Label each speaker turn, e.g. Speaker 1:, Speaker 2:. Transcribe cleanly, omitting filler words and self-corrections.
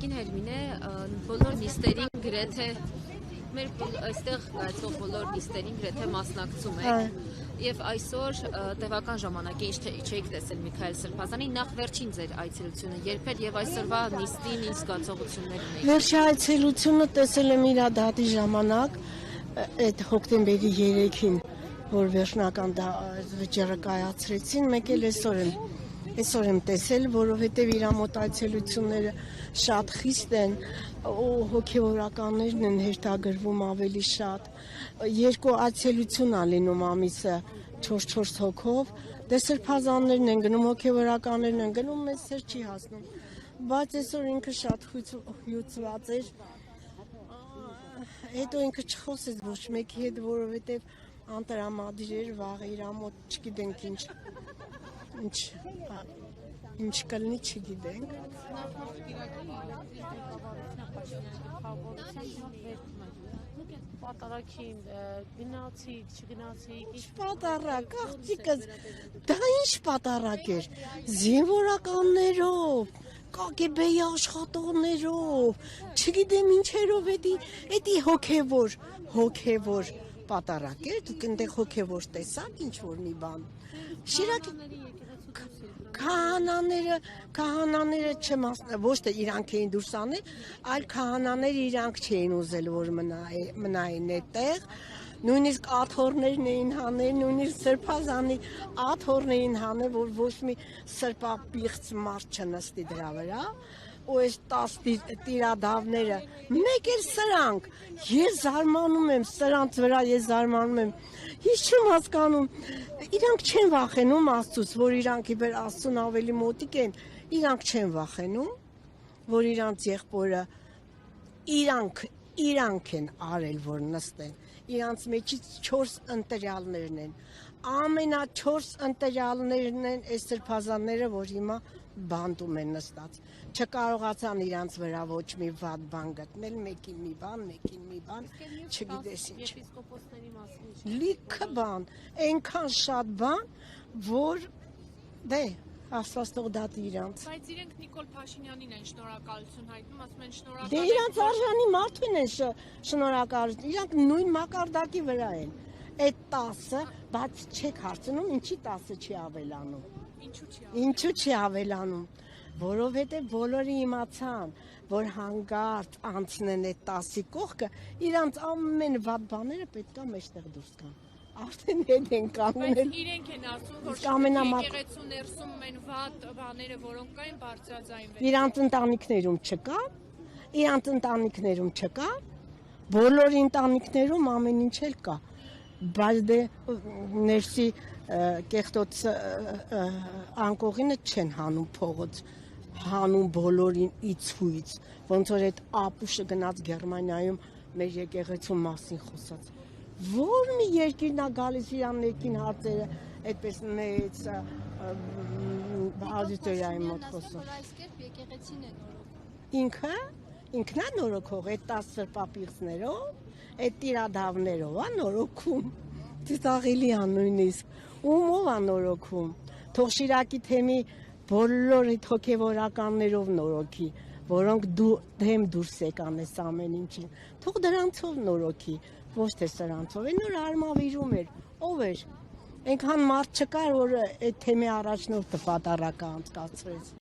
Speaker 1: Ագին Հելմին է, բոլոր նիստերին գրեթե մեր այստեղ կայացող բոլոր նիստերին գրեթե մասնակցում եք եւ այսօր տևական ժամանակ ինչ չէիք տեսել Միքայել Սրբազանի նախ վերջին ձեր այցելությունը երբեր եւ այսօրվա նիստին ինչ զգացողություններ ունեք։
Speaker 2: Վերջի այցելությունը տեսել եմ իրադատի ժամանակ այդ հոկտեմբերի 3-ին, որ վերջնական վճիռը կայացրեցին, մեկ էլ այսօր եմ տեսել, որովհետև իր մոտ այցելությունները շատ խիստ են, հոգևորականներն են հերթագրվում ավելի շատ, երկու այցելություն ա լինում ամիսը 4 հոգով, դե սրբազաններն են գնում, հոգևորականներն են գնում, մեզ սեր չի հասնում, բայց այսօր ինքը շատ հյուծված էր, հետո ինքը չխոսեց ոչ մեկի հետ, որովհետև անտրամադիր էր, վաղ իր մոտ չգիտենք ինչ կլինի չգիտենք։
Speaker 3: Պատարագին գնացիք, չգնացիք, ինչ
Speaker 2: պատարագ, աղջիկս, դա ինչ պատարագ էր, զինվորականներով, KGB-ի աշխատողներով, չգիտեմ ինչերով, էդի հոգևոր պատարագ էր, դուք ընդեղ հոգևոր տեսակ ինչ-որ մի բան, քահանաները ոչ թե իրանք էին դուրս անել, այլ քահանաները իրանք չէին ուզել, որ մնային այդտեղ, նույնիսկ աթոռներն էին հանել, նույնիսկ սրբազանի աթոռն էին հանել, որ ոչ մի սրբապիղծ մարդ չնստի դրա վրա, ու այս 10 տիրադավները, մեկ էլ սրանք, ես զարմանում եմ, սրանց վրա ես զարմանում եմ, ես չեմ հասկանում, իրանք չեն վախենում Աստծուց, որ իրանք իբր Աստծուն ավելի մոտիկ են, իրանք չեն վախենում, որ իրանց եղբորը, իրանք են արել, որ նստեն, իրանց մեջից 4 ընտրյալներն են, ամենա 4 ընտրյալներն են այս սրբազանները, որ հիմա բանտում են նստած, չկարողացան իրանց վրա ոչ մի վատ բան գտնել, մեկին մի բան, չգիտես ինչ, լիքը բան, այնքան շատ բան, որ դե, Աստված թող դատի իրանց։
Speaker 3: Բայց իրենք Նիկոլ Փաշինյանին են շնորհակալություն հայտնում, ասում են շնորհակալ։
Speaker 2: Դե իրանց արժանի մարդուն են շնորհակալություն, իրանք նույն մակարդակի վրա են, այդ 10-ը, բայց չեք հարցնում, ինչի 10-ը չի ավելանում։ Ինչու չի ավելանում, որովհետև բոլորը իմացան, որ հանգարտ անցնեն այդ 10-ի կողքը, իրանց ամեն վատ բաները պետք է մեջտեղ դուրս գան։ Արդեն հետ են կանգնել։
Speaker 3: Բայց իրենք են ասում, որ եկեղեցու ներսում են վատ բաները, որոնք կային բարձրաձայնվել։
Speaker 2: Իրանց ընտանիքներում չկա, բոլորի ընտանիքներում ամեն ինչ էլ կա, բայց դե ներսի կեղտոց անկողինը չեն հանում փողոց, հանում բոլորին իցույց, ոնց որ այդ ապուշը գնաց Գերմանիայում մեր եկեղեցու մասին խոսած։ Որ մի երկիրն է գալիս իրան ներքին հարցերը այդպես մեծ աուդիտորիայի մոտ խոսում։ Ինքն է նորոգող, այդ 10 սրբապիղծներով, այդ տիրադավներով է նորոգում, ծիծաղելի է նույնիսկ, ումով է նորոգում, թող Շիրակի թեմի բոլոր այդ հոգևորականներով նորոգի, որոնք դեմ դուրս եկան այս ամեն ինչին, թող դրանցով նորոգի, ոչ թե սրանցով, այն նոր արմավիրում էր, ով էր, այնքան մարդ չկար, որ այդ թեմի առաջնորդը պատարակը անցկացրեց։